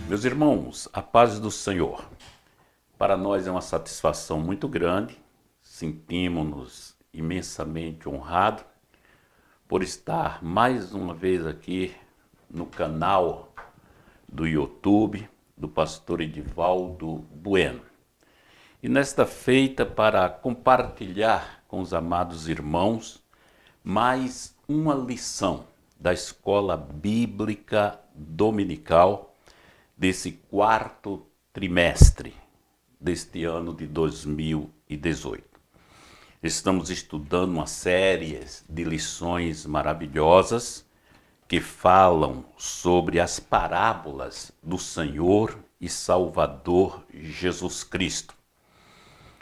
Meus irmãos, a paz do Senhor. Para nós é uma satisfação muito grande, sentimos-nos imensamente honrados por estar mais uma vez aqui no canal do YouTube do pastor Edivaldo Bueno. E nesta feita para compartilhar com os amados irmãos mais uma lição da Escola Bíblica Dominical desse quarto trimestre deste ano de 2018. Estamos estudando uma série de lições maravilhosas que falam sobre as parábolas do Senhor e Salvador Jesus Cristo.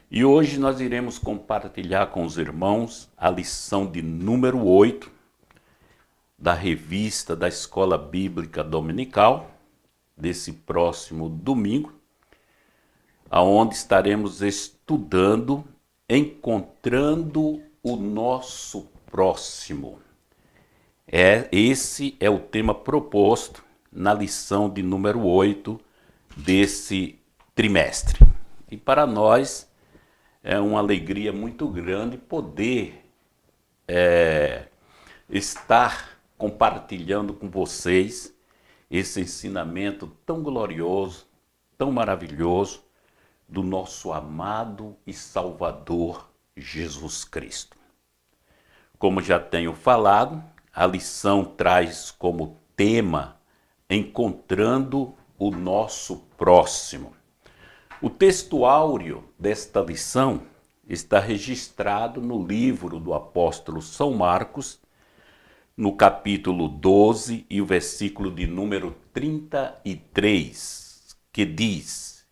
E hoje nós iremos compartilhar com os irmãos a lição de número 8 da revista da Escola Bíblica Dominical, desse próximo domingo, aonde estaremos estudando, encontrando o nosso próximo. Esse é o tema proposto na lição de número 8 desse trimestre. E para nós é uma alegria muito grande poder estar compartilhando com vocês esse ensinamento tão glorioso, tão maravilhoso do nosso amado e Salvador Jesus Cristo. Como já tenho falado, a lição traz como tema encontrando o nosso próximo. O texto áureo desta lição está registrado no livro do apóstolo São Marcos, no capítulo 12 e o versículo de número 33, que diz: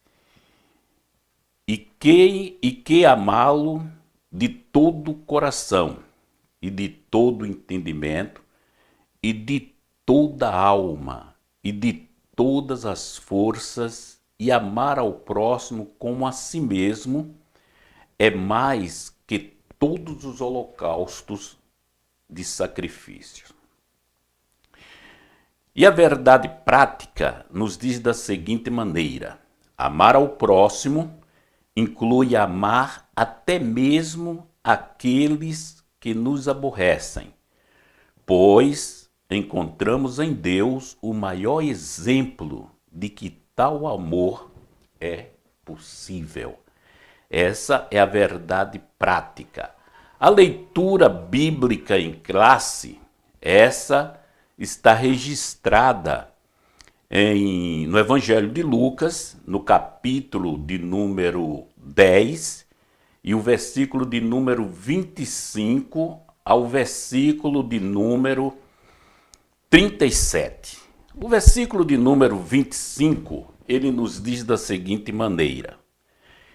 E que amá-lo de todo o coração, e de todo o entendimento, e de toda a alma, e de todas as forças, e amar ao próximo como a si mesmo, é mais que todos os holocaustos de sacrifício. E a verdade prática nos diz da seguinte maneira: amar ao próximo inclui amar até mesmo aqueles que nos aborrecem, pois encontramos em Deus o maior exemplo de que tal amor é possível. Essa é a verdade prática. A leitura bíblica em classe, essa está registrada no Evangelho de Lucas, no capítulo de número 10, e o versículo de número 25 ao versículo de número 37. O versículo de número 25, ele nos diz da seguinte maneira: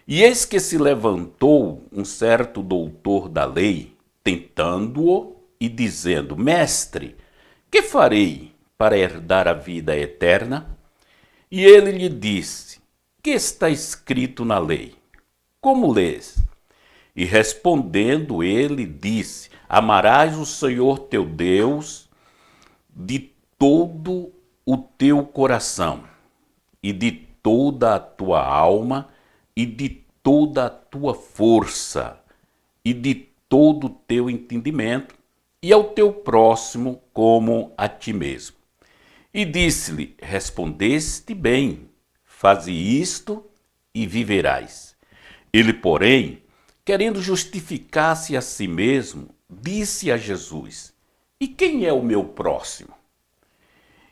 E eis que se levantou um certo doutor da lei, tentando-o e dizendo: Mestre, que farei para herdar a vida eterna? E ele lhe disse: Que está escrito na lei? Como lês? E respondendo ele disse: Amarás o Senhor teu Deus de todo o teu coração, e de toda a tua alma, e de toda a tua força, e de todo o teu entendimento, e ao teu próximo como a ti mesmo. E disse-lhe: Respondeste bem, faze isto e viverás. Ele, porém, querendo justificar-se a si mesmo, disse a Jesus: E quem é o meu próximo?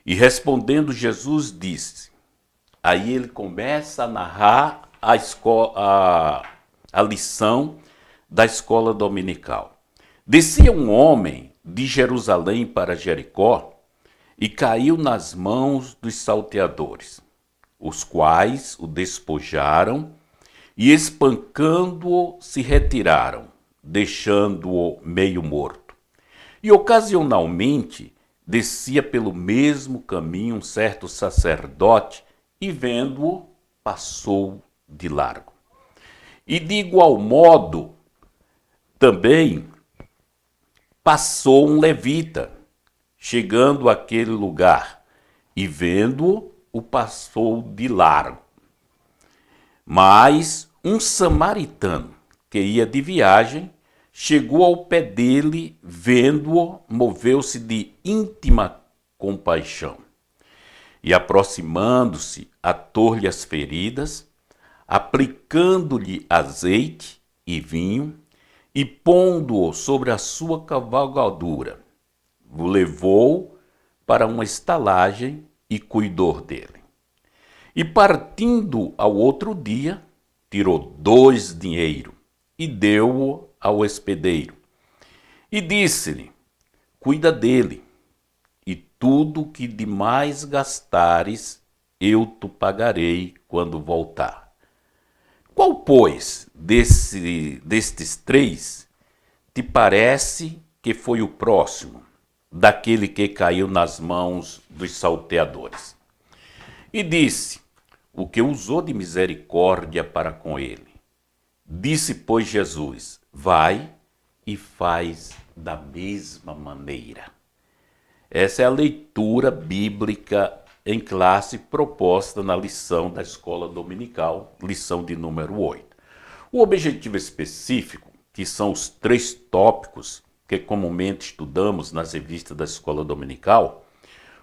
E respondendo Jesus disse, aí ele começa a narrar a lição da escola dominical. Descia um homem de Jerusalém para Jericó e caiu nas mãos dos salteadores, os quais o despojaram e, espancando-o, se retiraram, deixando-o meio morto. E ocasionalmente descia pelo mesmo caminho um certo sacerdote e, vendo-o, passou de largo. E de igual modo, também passou um levita, chegando àquele lugar, e vendo-o, o passou de largo. Mas um samaritano que ia de viagem chegou ao pé dele, vendo-o, moveu-se de íntima compaixão e, aproximando-se, atou-lhe as feridas, aplicando-lhe azeite e vinho e pondo-o sobre a sua cavalgadura, o levou para uma estalagem e cuidou dele. E partindo ao outro dia, tirou 2 dinheiros e deu-o ao hospedeiro. E disse-lhe: cuida dele, e tudo que demais gastares, eu te pagarei quando voltar. Qual, pois, destes 3 te parece que foi o próximo daquele que caiu nas mãos dos salteadores? E disse: o que usou de misericórdia para com ele. Disse, pois, Jesus: vai e faz da mesma maneira. Essa é a leitura bíblica em classe proposta na lição da escola dominical, lição de número 8. O objetivo específico, que são os 3 tópicos que comumente estudamos nas revistas da escola dominical,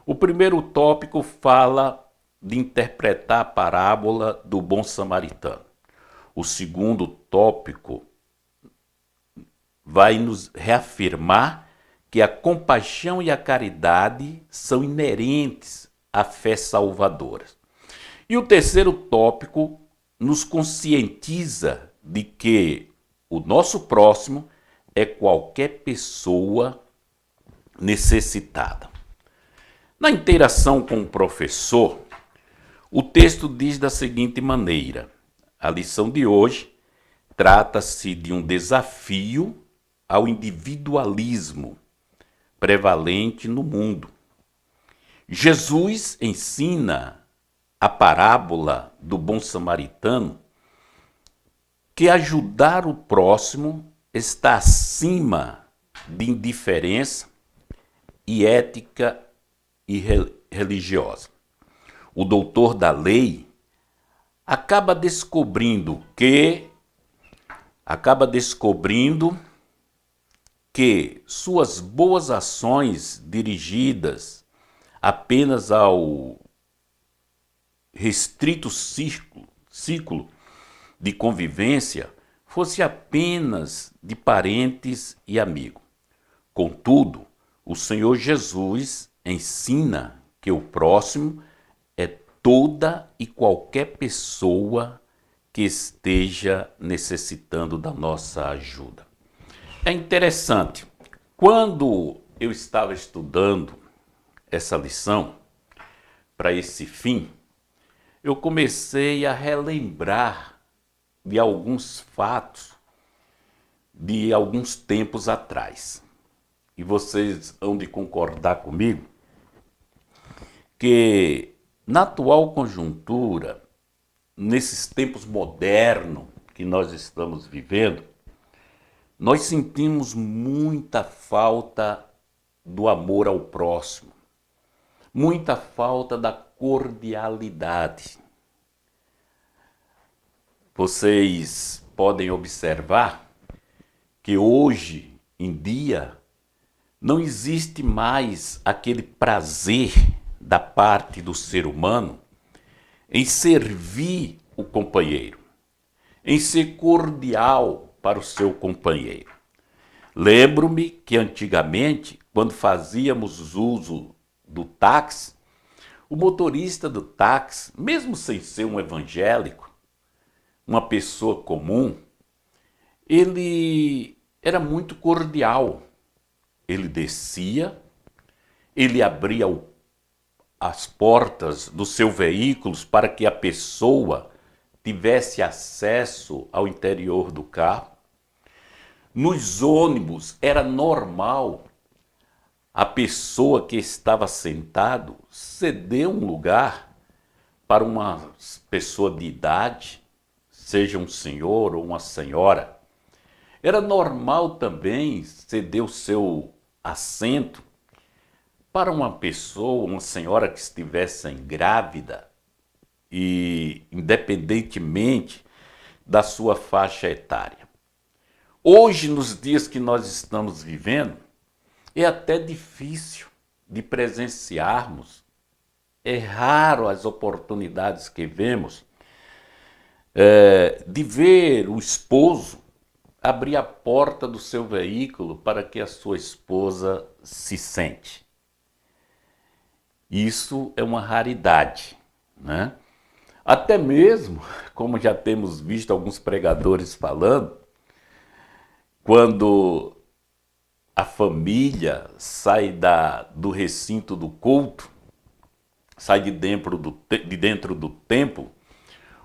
o primeiro tópico fala de interpretar a parábola do bom samaritano. O segundo tópico vai nos reafirmar que a compaixão e a caridade são inerentes à fé salvadora. E o terceiro tópico nos conscientiza de que o nosso próximo é qualquer pessoa necessitada. Na interação com o professor, o texto diz da seguinte maneira: a lição de hoje trata-se de um desafio ao individualismo prevalente no mundo. Jesus ensina a parábola do bom samaritano que ajudar o próximo está acima de indiferença e ética e religiosa. O doutor da lei acaba descobrindo que suas boas ações dirigidas apenas ao restrito ciclo de convivência fosse apenas de parentes e amigos. Contudo, o Senhor Jesus ensina que o próximo é toda e qualquer pessoa que esteja necessitando da nossa ajuda. É interessante, quando eu estava estudando essa lição, para esse fim, eu comecei a relembrar de alguns fatos de alguns tempos atrás. E vocês hão de concordar comigo que na atual conjuntura, nesses tempos modernos que nós estamos vivendo, nós sentimos muita falta do amor ao próximo, muita falta da cordialidade. Vocês podem observar que hoje em dia não existe mais aquele prazer da parte do ser humano em servir o companheiro, em ser cordial para o seu companheiro. Lembro-me que antigamente, quando fazíamos uso do táxi, o motorista do táxi, mesmo sem ser um evangélico, uma pessoa comum, ele era muito cordial. Ele descia, ele abria as portas do seu veículo para que a pessoa tivesse acesso ao interior do carro. Nos ônibus era normal a pessoa que estava sentado ceder um lugar para uma pessoa de idade, seja um senhor ou uma senhora. Era normal também ceder o seu assento para uma pessoa, uma senhora que estivesse grávida, e independentemente da sua faixa etária. Hoje, nos dias que nós estamos vivendo, é até difícil de presenciarmos, é raro as oportunidades que vemos de ver o esposo abrir a porta do seu veículo para que a sua esposa se sente. Isso é uma raridade, né? Até mesmo, como já temos visto alguns pregadores falando, quando a família sai do recinto do culto, sai de dentro do templo,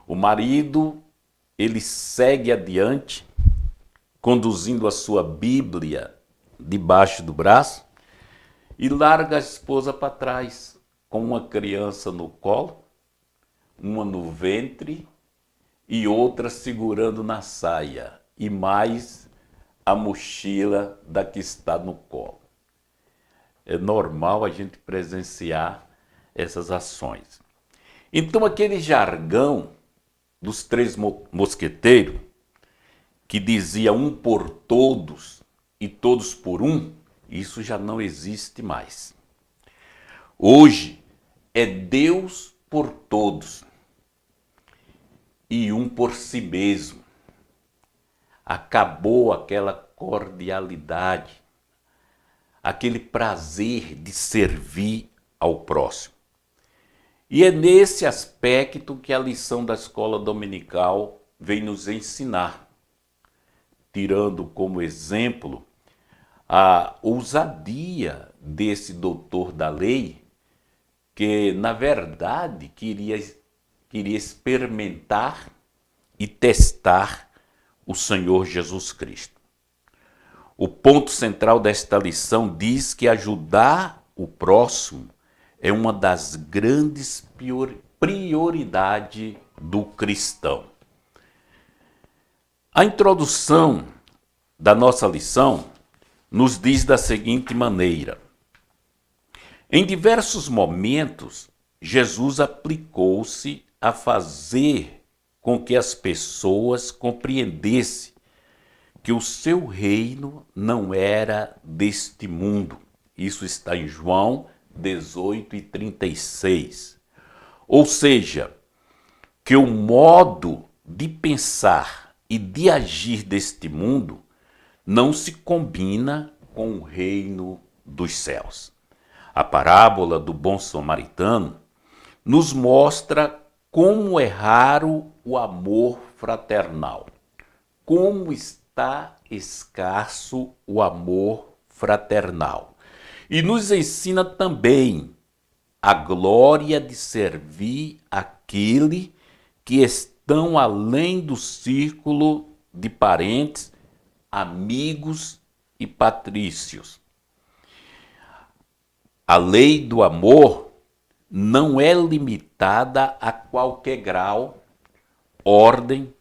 o marido, ele segue adiante, conduzindo a sua Bíblia debaixo do braço e larga a esposa para trás, com uma criança no colo, uma no ventre e outra segurando na saia, e mais a mochila da que está no colo. É normal a gente presenciar essas ações. Então aquele jargão dos três mosqueteiros, que dizia um por todos e todos por um, isso já não existe mais. Hoje é Deus por todos e um por si mesmo. Acabou aquela cordialidade, aquele prazer de servir ao próximo. E é nesse aspecto que a lição da escola dominical vem nos ensinar, tirando como exemplo a ousadia desse doutor da lei, que na verdade queria experimentar e testar o Senhor Jesus Cristo. O ponto central desta lição diz que ajudar o próximo é uma das grandes prioridades do cristão. A introdução da nossa lição nos diz da seguinte maneira: em diversos momentos, Jesus aplicou-se a fazer com que as pessoas compreendessem que o seu reino não era deste mundo. Isso está em João 18:36. Ou seja, que o modo de pensar e de agir deste mundo não se combina com o reino dos céus. A parábola do bom samaritano nos mostra como é raro o amor fraternal, como está escasso o amor fraternal. E nos ensina também a glória de servir aquele que estão além do círculo de parentes, amigos e patrícios. A lei do amor não é limitada a qualquer grau, ordem,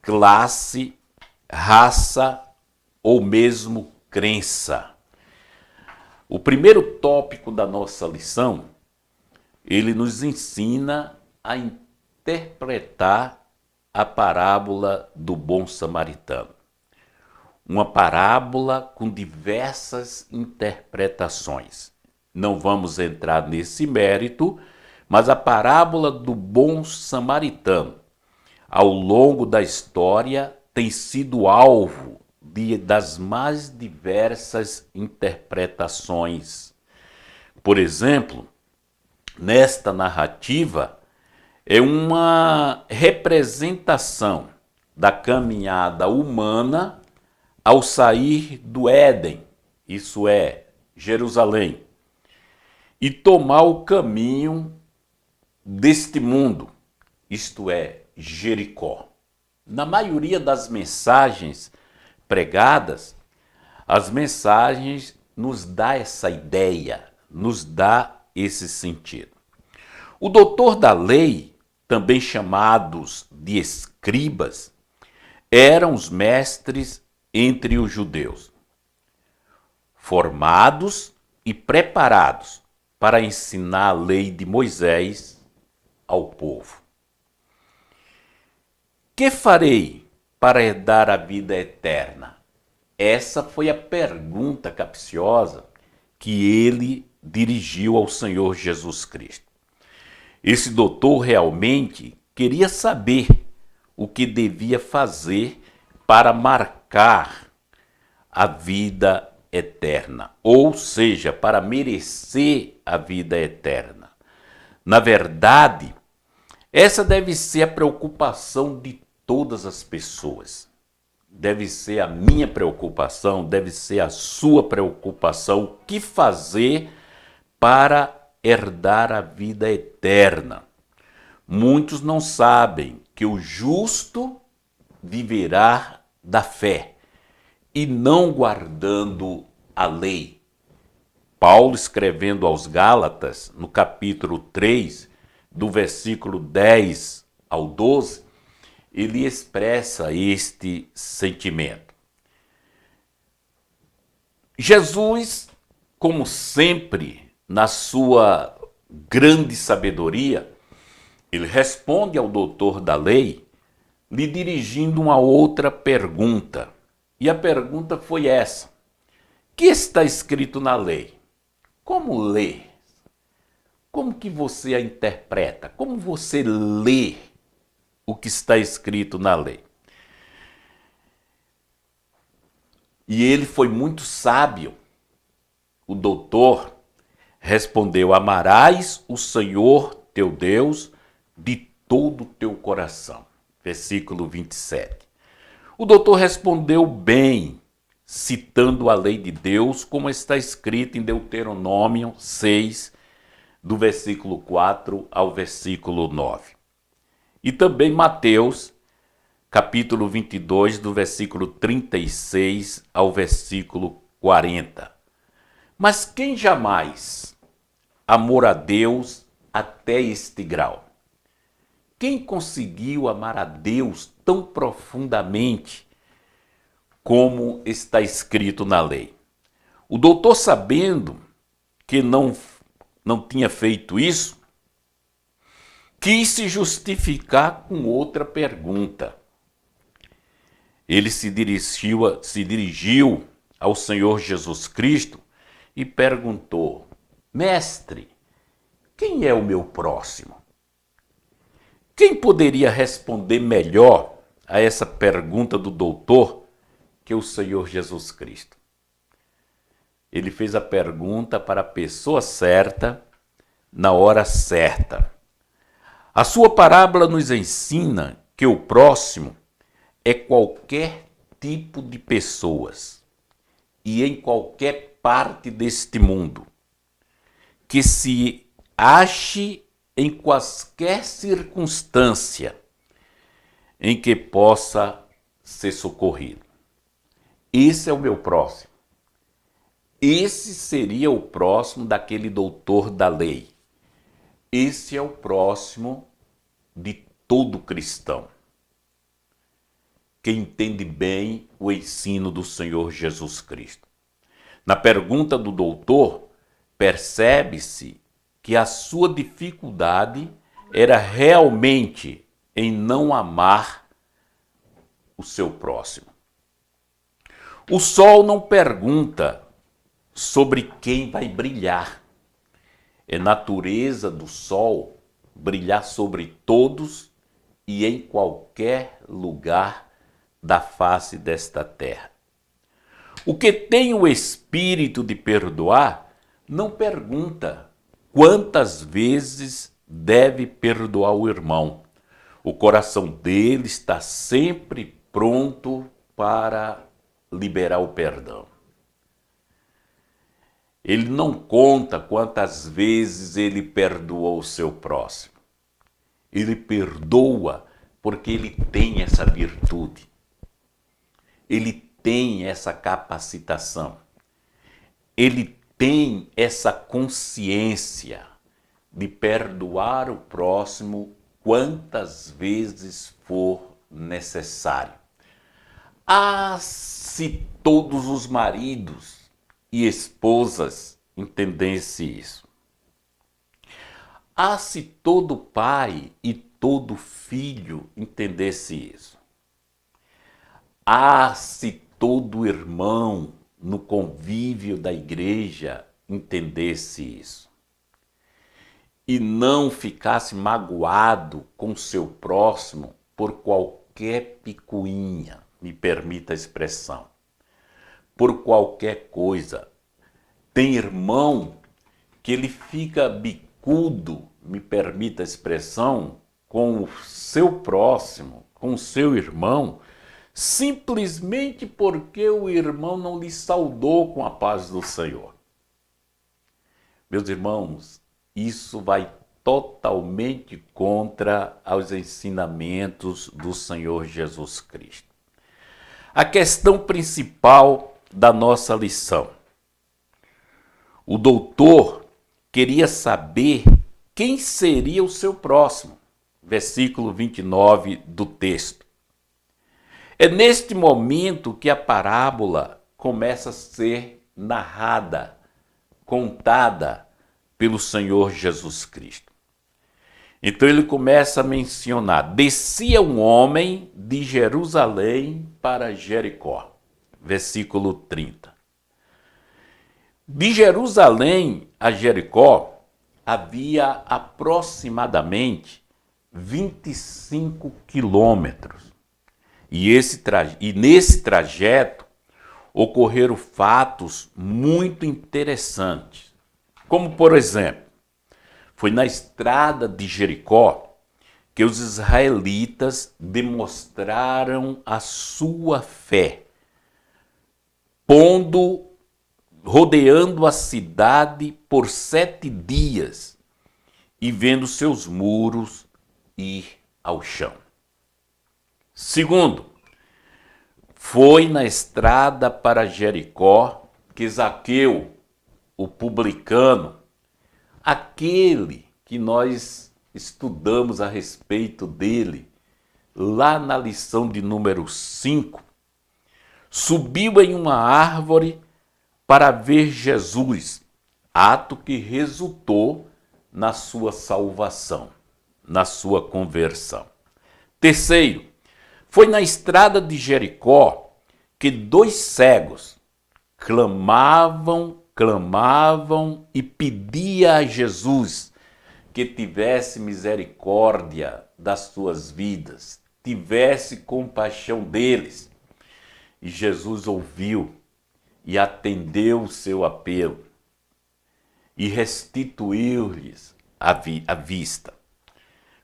classe, raça ou mesmo crença. O primeiro tópico da nossa lição, ele nos ensina a interpretar a parábola do bom samaritano. Uma parábola com diversas interpretações. Não vamos entrar nesse mérito, mas a parábola do bom samaritano, ao longo da história, tem sido alvo das mais diversas interpretações. Por exemplo, nesta narrativa, é uma representação da caminhada humana ao sair do Éden, isso é, Jerusalém, e tomar o caminho deste mundo, isto é, Jericó. Na maioria das mensagens pregadas, as mensagens nos dá essa ideia, nos dá esse sentido. O doutor da lei, também chamados de escribas, eram os mestres entre os judeus, formados e preparados para ensinar a lei de Moisés ao povo. Que farei para herdar a vida eterna? Essa foi a pergunta capciosa que ele dirigiu ao Senhor Jesus Cristo. Esse doutor realmente queria saber o que devia fazer para marcar a vida eterna, ou seja, para merecer a vida eterna. Na verdade, essa deve ser a preocupação de todas as pessoas. Deve ser a minha preocupação, deve ser a sua preocupação. O que fazer para herdar a vida eterna? Muitos não sabem que o justo viverá da fé e não guardando a lei. Paulo, escrevendo aos Gálatas, no capítulo 3, do versículo 10 ao 12, ele expressa este sentimento. Jesus, como sempre, na sua grande sabedoria, ele responde ao doutor da lei, lhe dirigindo uma outra pergunta. E a pergunta foi essa: que está escrito na lei? Como lê? Como que você a interpreta? Como você lê o que está escrito na lei? E ele foi muito sábio. O doutor respondeu: amarás o Senhor teu Deus de todo o teu coração. Versículo 27. O doutor respondeu bem, citando a lei de Deus, como está escrito em Deuteronômio 6, do versículo 4 ao versículo 9. E também Mateus, capítulo 22, do versículo 36 ao versículo 40. Mas quem jamais amou a Deus até este grau? Quem conseguiu amar a Deus tão profundamente como está escrito na lei? O doutor, sabendo que não tinha feito isso, quis se justificar com outra pergunta. Ele se dirigiu ao Senhor Jesus Cristo e perguntou: Mestre, quem é o meu próximo? Quem poderia responder melhor a essa pergunta do doutor que o Senhor Jesus Cristo? Ele fez a pergunta para a pessoa certa, na hora certa. A sua parábola nos ensina que o próximo é qualquer tipo de pessoas e em qualquer parte deste mundo que se ache em quaisquer circunstância em que possa ser socorrido. Esse é o meu próximo. Esse seria o próximo daquele doutor da lei. Esse é o próximo de todo cristão que entende bem o ensino do Senhor Jesus Cristo. Na pergunta do doutor, percebe-se que a sua dificuldade era realmente em não amar o seu próximo. O sol não pergunta sobre quem vai brilhar. É natureza do sol brilhar sobre todos e em qualquer lugar da face desta terra. O que tem o espírito de perdoar não pergunta quantas vezes deve perdoar o irmão. O coração dele está sempre pronto para liberar o perdão. Ele não conta quantas vezes ele perdoou o seu próximo. Ele perdoa porque ele tem essa virtude. Ele tem essa capacitação. Ele tem essa consciência de perdoar o próximo quantas vezes for necessário. Ah, se todos os maridos e esposas entendessem isso. Se todo pai e todo filho entendesse isso. Se todo irmão no convívio da igreja entendesse isso. E não ficasse magoado com seu próximo por qualquer picuinha, me permita a expressão, por qualquer coisa. Tem irmão que ele fica bicudo, me permita a expressão, com o seu próximo, com o seu irmão, simplesmente porque o irmão não lhe saudou com a paz do Senhor. Meus irmãos, isso vai totalmente contra os ensinamentos do Senhor Jesus Cristo. A questão principal da nossa lição. O doutor queria saber quem seria o seu próximo. Versículo 29 do texto. É neste momento que a parábola começa a ser narrada, contada pelo Senhor Jesus Cristo. Então ele começa a mencionar: descia um homem de Jerusalém para Jericó. Versículo 30. De Jerusalém a Jericó havia aproximadamente 25 quilômetros. E nesse trajeto ocorreram fatos muito interessantes. Como, por exemplo, foi na estrada de Jericó que os israelitas demonstraram a sua fé, rodeando a cidade por 7 dias e vendo seus muros ir ao chão. Segundo, foi na estrada para Jericó que Zaqueu, o publicano, aquele que nós estudamos a respeito dele lá na lição de número 5, subiu em uma árvore para ver Jesus, ato que resultou na sua salvação, na sua conversão. Terceiro, foi na estrada de Jericó que 2 cegos clamavam e pediam a Jesus que tivesse misericórdia das suas vidas, tivesse compaixão deles. E Jesus ouviu e atendeu o seu apelo e restituiu-lhes a vista.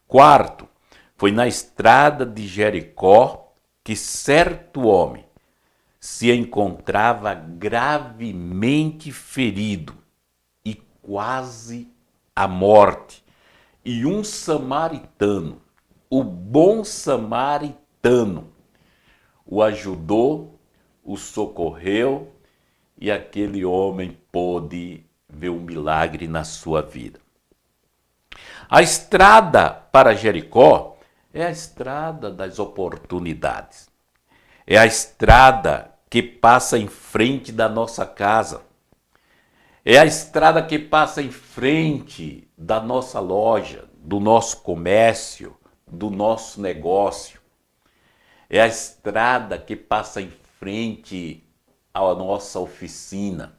Quarto, foi na estrada de Jericó que certo homem se encontrava gravemente ferido e quase à morte. E um samaritano, o bom samaritano, o ajudou, o socorreu e aquele homem pôde ver um milagre na sua vida. A estrada para Jericó é a estrada das oportunidades. É a estrada que passa em frente da nossa casa. É a estrada que passa em frente da nossa loja, do nosso comércio, do nosso negócio. É a estrada que passa em frente à nossa oficina.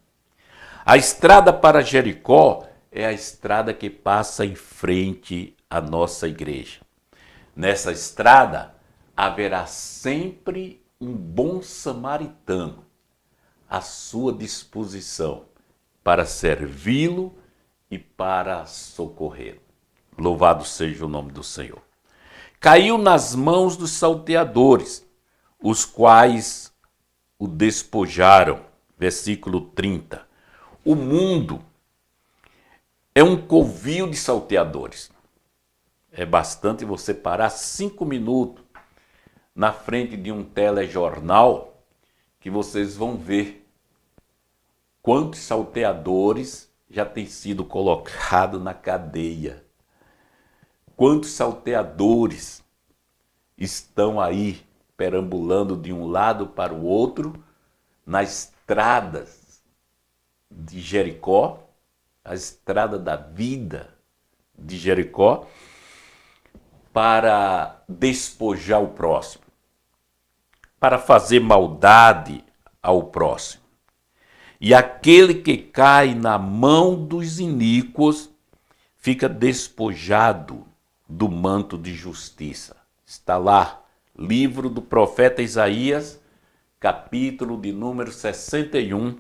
A estrada para Jericó é a estrada que passa em frente à nossa igreja. Nessa estrada haverá sempre um bom samaritano à sua disposição para servi-lo e para socorrê-lo. Louvado seja o nome do Senhor. Caiu nas mãos dos salteadores, os quais o despojaram. Versículo 30. O mundo é um covil de salteadores. É bastante você parar 5 minutos na frente de um telejornal que vocês vão ver quantos salteadores já têm sido colocados na cadeia. Quantos salteadores estão aí perambulando de um lado para o outro nas estradas de Jericó, a estrada da vida, de Jericó para despojar o próximo, para fazer maldade ao próximo. E aquele que cai na mão dos iníquos fica despojado do manto de justiça. Está lá, livro do profeta Isaías, capítulo de número 61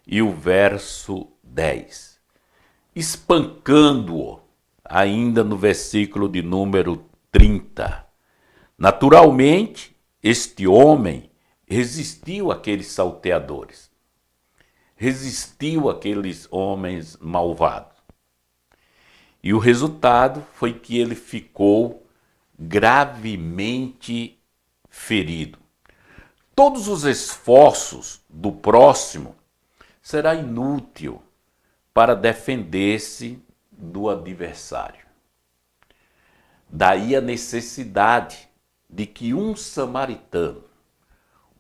e o verso 10. Espancando-o, ainda no versículo de número 30. Naturalmente, este homem resistiu àqueles salteadores, resistiu àqueles homens malvados. E o resultado foi que ele ficou gravemente ferido. Todos os esforços do próximo será inútil para defender-se do adversário. Daí a necessidade de que um samaritano,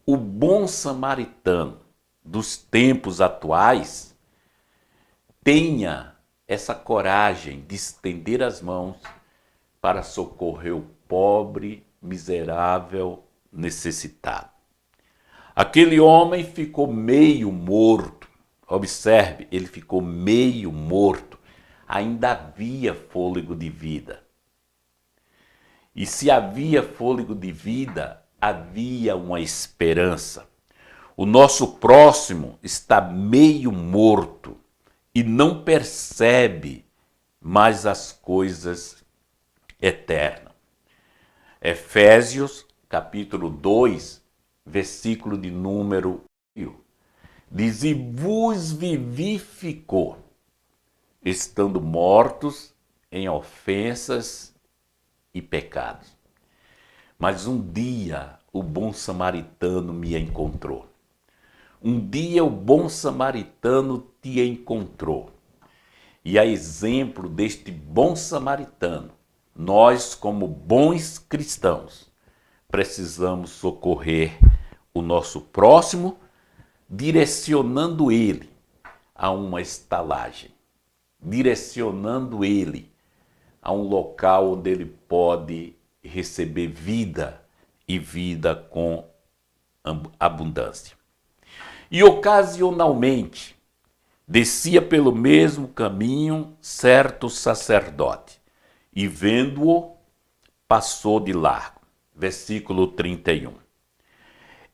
o bom samaritano dos tempos atuais, tenha essa coragem de estender as mãos para socorrer o pobre, miserável, necessitado. Aquele homem ficou meio morto. Observe, ele ficou meio morto. Ainda havia fôlego de vida. E se havia fôlego de vida, havia uma esperança. O nosso próximo está meio morto e não percebe mais as coisas eternas. Efésios, capítulo 2, versículo de número 1. Diz: e vos vivificou, estando mortos em ofensas e pecados. Mas um dia o bom samaritano me encontrou. Um dia o bom samaritano te encontrou. E a exemplo deste bom samaritano, nós, como bons cristãos, precisamos socorrer o nosso próximo, direcionando ele a uma estalagem, direcionando ele a um local onde ele pode receber vida e vida com abundância. E ocasionalmente descia pelo mesmo caminho certo sacerdote e vendo-o passou de largo. Versículo 31.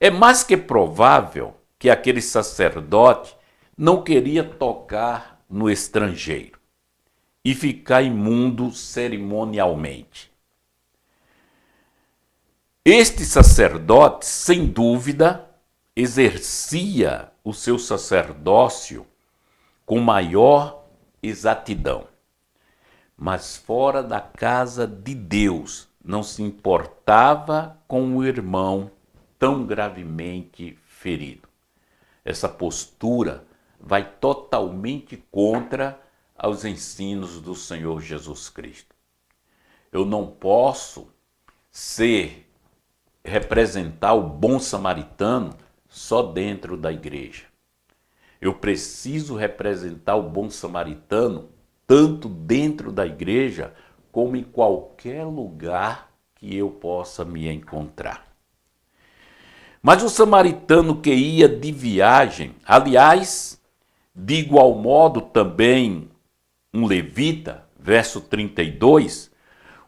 É mais que provável que aquele sacerdote não queria tocar no estrangeiro e ficar imundo cerimonialmente. Este sacerdote, sem dúvida, exercia o seu sacerdócio com maior exatidão. Mas fora da casa de Deus, não se importava com o irmão tão gravemente ferido. Essa postura vai totalmente contra aos ensinos do Senhor Jesus Cristo. Eu não posso representar o bom samaritano só dentro da igreja. Eu preciso representar o bom samaritano tanto dentro da igreja como em qualquer lugar que eu possa me encontrar. Mas o samaritano que ia de viagem, aliás, de igual modo também um levita, verso 32,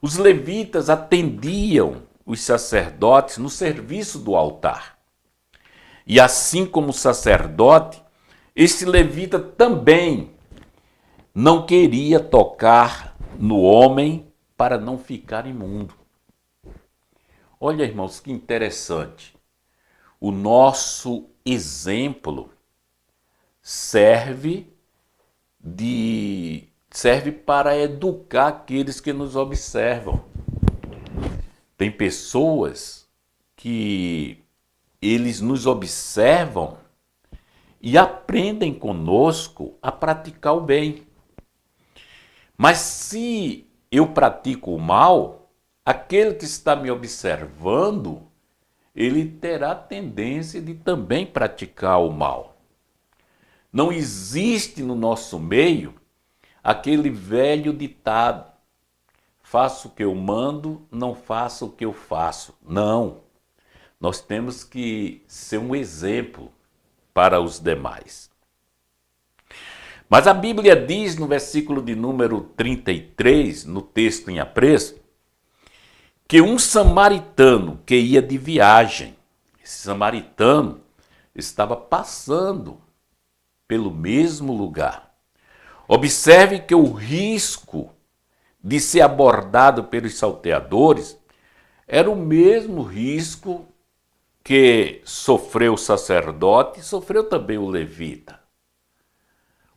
os levitas atendiam os sacerdotes no serviço do altar. E assim como o sacerdote, este levita também não queria tocar no homem para não ficar imundo. Olha, irmãos, que interessante. O nosso exemplo serve para educar aqueles que nos observam. Tem pessoas que eles nos observam e aprendem conosco a praticar o bem. Mas se eu pratico o mal, aquele que está me observando, ele terá tendência de também praticar o mal. Não existe no nosso meio aquele velho ditado: faço o que eu mando, não faço o que eu faço. Não, nós temos que ser um exemplo para os demais. Mas a Bíblia diz no versículo de número 33, no texto em apreço, que um samaritano que ia de viagem, esse samaritano estava passando pelo mesmo lugar. Observe que o risco de ser abordado pelos salteadores era o mesmo risco que sofreu o sacerdote e sofreu também o levita.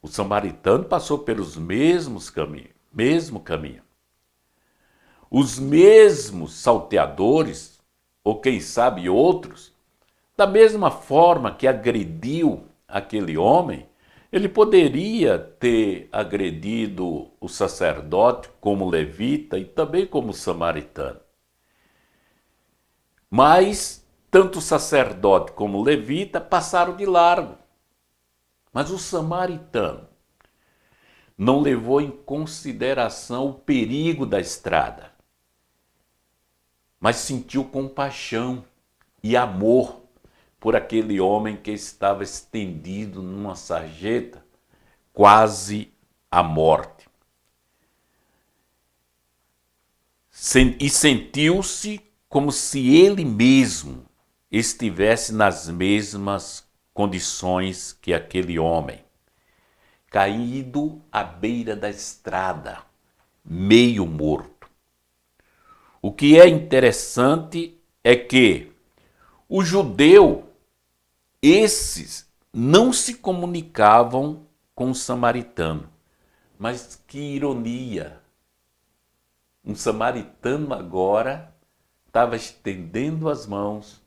O samaritano passou pelos mesmos caminhos, mesmo caminho. Os mesmos salteadores, ou quem sabe outros, da mesma forma que agrediu aquele homem, ele poderia ter agredido o sacerdote como levita e também como samaritano. Mas tanto o sacerdote como o levita passaram de largo. Mas o samaritano não levou em consideração o perigo da estrada, mas sentiu compaixão e amor por aquele homem que estava estendido numa sarjeta, quase à morte. E sentiu-se como se ele mesmo estivesse nas mesmas condições que aquele homem, caído à beira da estrada, meio morto. O que é interessante é que o judeu, esses não se comunicavam com o samaritano. Mas que ironia! Um samaritano agora estava estendendo as mãos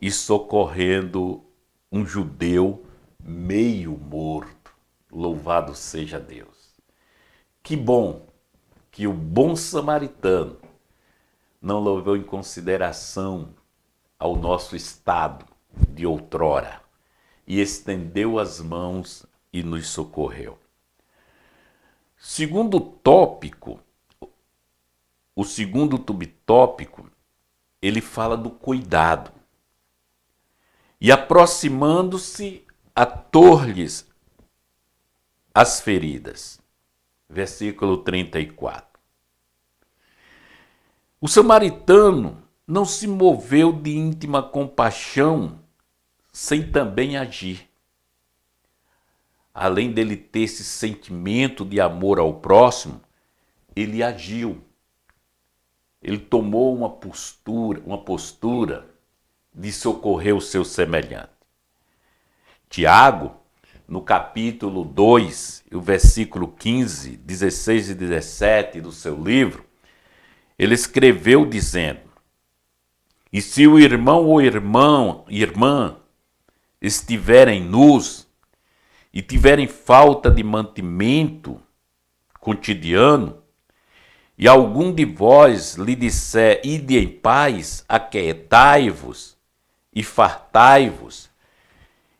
e socorrendo um judeu meio morto. Louvado seja Deus. Que bom que o bom samaritano não levou em consideração ao nosso estado de outrora e estendeu as mãos e nos socorreu. Segundo tópico, o segundo subtópico, ele fala do cuidado. E aproximando-se, ator-lhes as feridas. Versículo 34. O samaritano não se moveu de íntima compaixão sem também agir. Além dele ter esse sentimento de amor ao próximo, ele agiu. Ele tomou uma postura de socorrer o seu semelhante. Tiago, no capítulo 2, o versículo 15, 16 e 17 do seu livro, ele escreveu dizendo: e se o irmão ou irmã estiverem nus e tiverem falta de mantimento cotidiano, e algum de vós lhe disser: ide em paz, aquietai-vos e fartai-vos,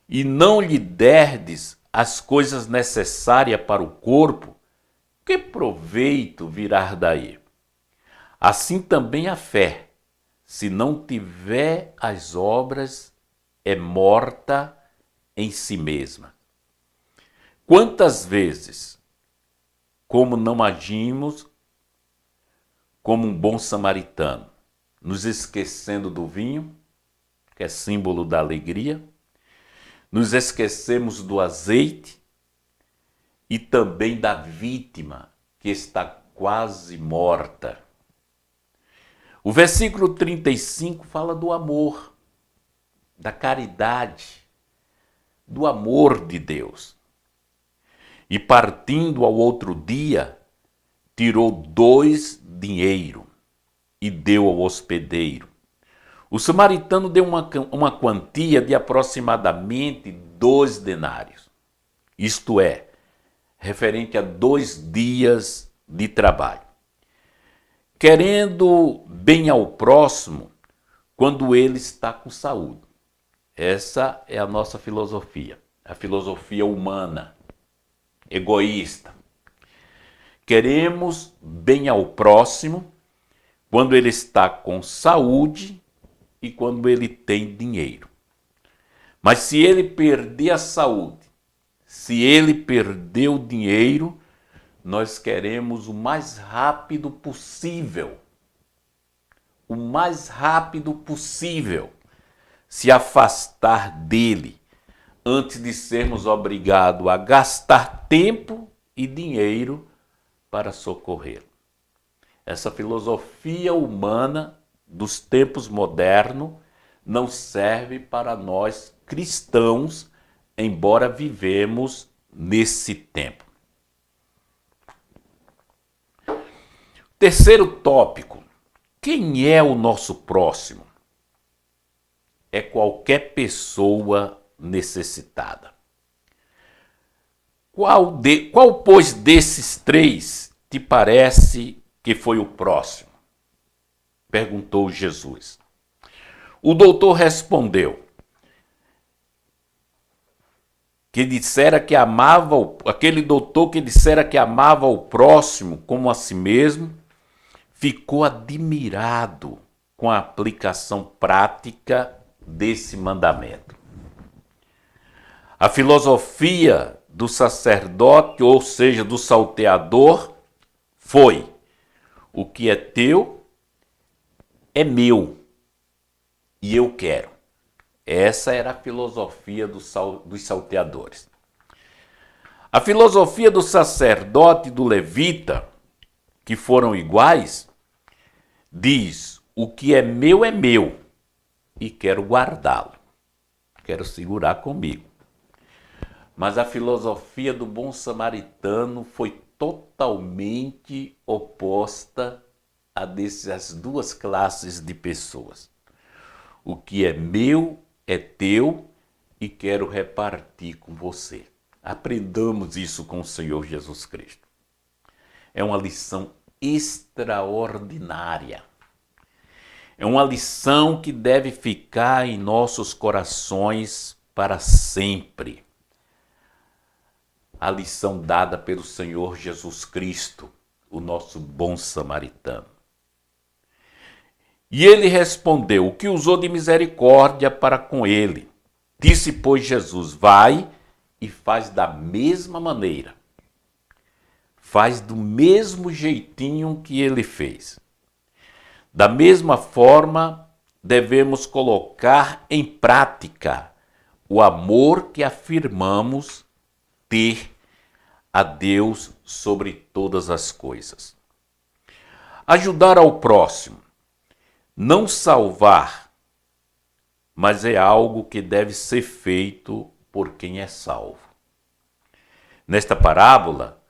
e não lhe derdes as coisas necessárias para o corpo, que proveito virá daí? Assim também a fé, se não tiver as obras, é morta em si mesma. Quantas vezes, como não agimos como um bom samaritano, nos esquecendo do vinho, que é símbolo da alegria, nos esquecemos do azeite e também da vítima que está quase morta. O versículo 35 fala do amor, da caridade, do amor de Deus. E partindo ao outro dia, tirou 2 dinheiros e deu ao hospedeiro. O samaritano deu uma quantia de aproximadamente 2 denários. Isto é, referente a 2 dias de trabalho. Querendo bem ao próximo quando ele está com saúde. Essa é a nossa filosofia, a filosofia humana, egoísta. Queremos bem ao próximo quando ele está com saúde e quando ele tem dinheiro. Mas se ele perder a saúde, se ele perder o dinheiro, nós queremos o mais rápido possível, se afastar dele, antes de sermos obrigados a gastar tempo e dinheiro para socorrê-lo. Essa filosofia humana dos tempos modernos não serve para nós cristãos, embora vivemos nesse tempo. Terceiro tópico: quem é o nosso próximo? É qualquer pessoa necessitada. Qual, pois, desses três te parece que foi o próximo? Perguntou Jesus. O doutor respondeu que dissera que amava, aquele doutor que dissera que amava o próximo como a si mesmo, ficou admirado com a aplicação prática desse mandamento. A filosofia do sacerdote, ou seja, do salteador, foi: o que é teu é meu e eu quero. Essa era a filosofia dos salteadores. A filosofia do sacerdote e do levita, que foram iguais, diz: o que é meu e quero guardá-lo, quero segurar comigo. Mas a filosofia do bom samaritano foi totalmente oposta a dessas duas classes de pessoas. O que é meu é teu e quero repartir com você. Aprendamos isso com o Senhor Jesus Cristo. É uma lição extraordinária. É uma lição que deve ficar em nossos corações para sempre. A lição dada pelo Senhor Jesus Cristo, o nosso bom samaritano. E ele respondeu: o que usou de misericórdia para com ele? Disse, pois, Jesus: vai e faz da mesma maneira. Faz do mesmo jeitinho que ele fez. Da mesma forma, devemos colocar em prática o amor que afirmamos ter a Deus sobre todas as coisas. Ajudar ao próximo, não salvar, mas é algo que deve ser feito por quem é salvo. Nesta parábola,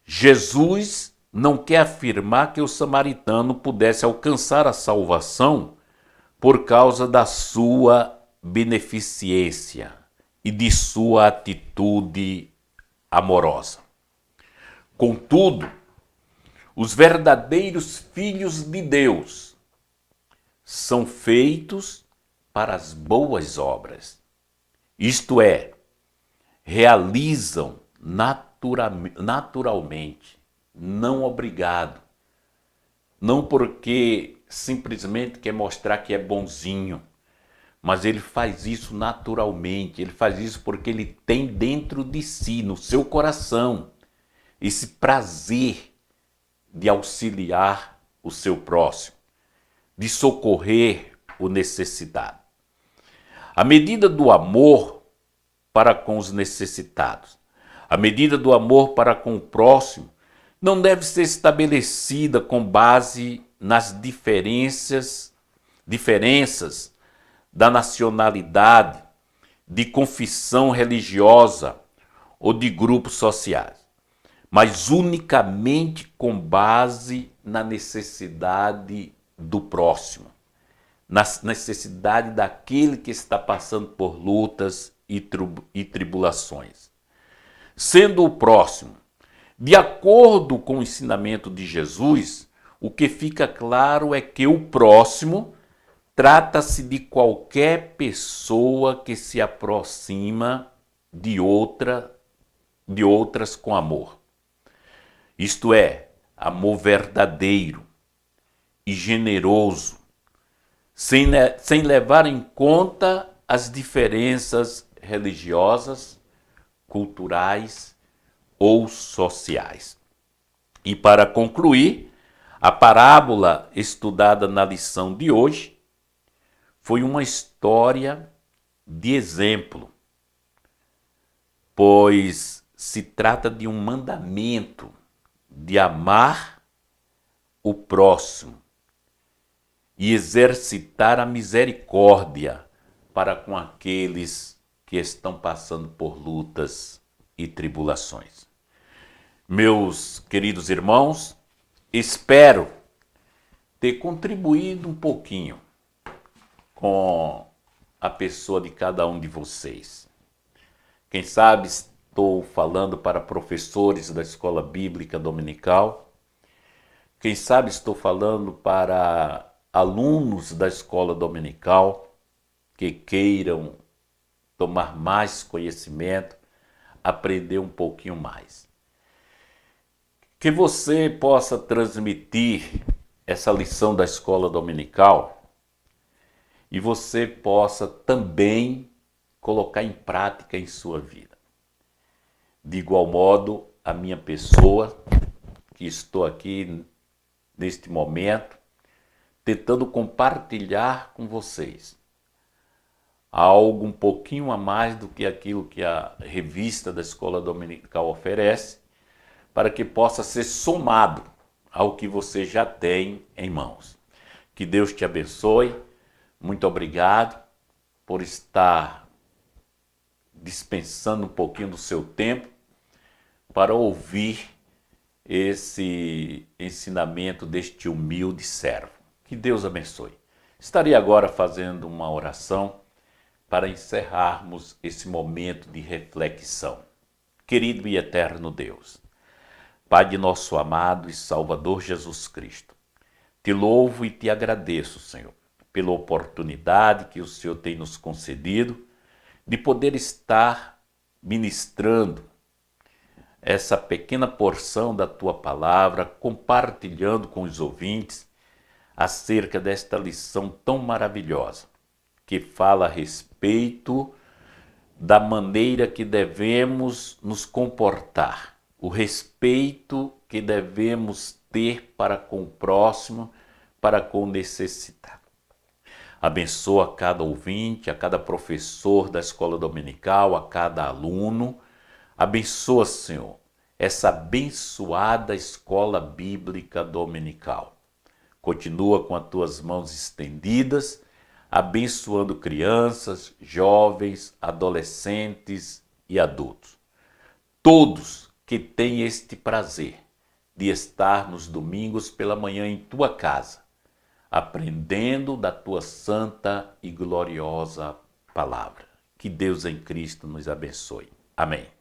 Jesus não quer afirmar que o samaritano pudesse alcançar a salvação por causa da sua beneficência e de sua atitude amorosa. Contudo, os verdadeiros filhos de Deus são feitos para as boas obras. Isto é, realizam naturalmente, não obrigado. Não porque simplesmente quer mostrar que é bonzinho, mas ele faz isso naturalmente, ele faz isso porque ele tem dentro de si, no seu coração, esse prazer de auxiliar o seu próximo, de socorrer o necessitado. A medida do amor para com os necessitados, a medida do amor para com o próximo, não deve ser estabelecida com base nas diferenças da nacionalidade, de confissão religiosa ou de grupos sociais, mas unicamente com base na necessidade do próximo, na necessidade daquele que está passando por lutas e tribulações. Sendo o próximo, de acordo com o ensinamento de Jesus, o que fica claro é que o próximo trata-se de qualquer pessoa que se aproxima de outras com amor. isto é, amor verdadeiro e generoso, sem levar em conta as diferenças religiosas, culturais ou sociais. E para concluir, a parábola estudada na lição de hoje foi uma história de exemplo, pois se trata de um mandamento de amar o próximo e exercitar a misericórdia para com aqueles que estão passando por lutas e tribulações. Meus queridos irmãos, espero ter contribuído um pouquinho com a pessoa de cada um de vocês. Quem sabe estou falando para professores da escola bíblica dominical. Quem sabe estou falando para alunos da escola dominical que queiram tomar mais conhecimento, aprender um pouquinho mais. Que você possa transmitir essa lição da escola dominical e você possa também colocar em prática em sua vida. De igual modo, a minha pessoa, que estou aqui neste momento, tentando compartilhar com vocês algo um pouquinho a mais do que aquilo que a revista da Escola Dominical oferece, para que possa ser somado ao que você já tem em mãos. Que Deus te abençoe. Muito obrigado por estar dispensando um pouquinho do seu tempo para ouvir esse ensinamento deste humilde servo. Que Deus abençoe. Estarei agora fazendo uma oração para encerrarmos esse momento de reflexão. Querido e eterno Deus, Pai de nosso amado e Salvador Jesus Cristo, te louvo e te agradeço, Senhor, pela oportunidade que o Senhor tem nos concedido de poder estar ministrando essa pequena porção da tua palavra, compartilhando com os ouvintes acerca desta lição tão maravilhosa, que fala a respeito da maneira que devemos nos comportar, o respeito que devemos ter para com o próximo, para com o necessitado. Abençoa a cada ouvinte, a cada professor da escola dominical, a cada aluno. Abençoa, Senhor, essa abençoada escola bíblica dominical. Continua com as tuas mãos estendidas, abençoando crianças, jovens, adolescentes e adultos. Todos que têm este prazer de estar nos domingos pela manhã em tua casa, aprendendo da tua santa e gloriosa palavra. Que Deus em Cristo nos abençoe. Amém.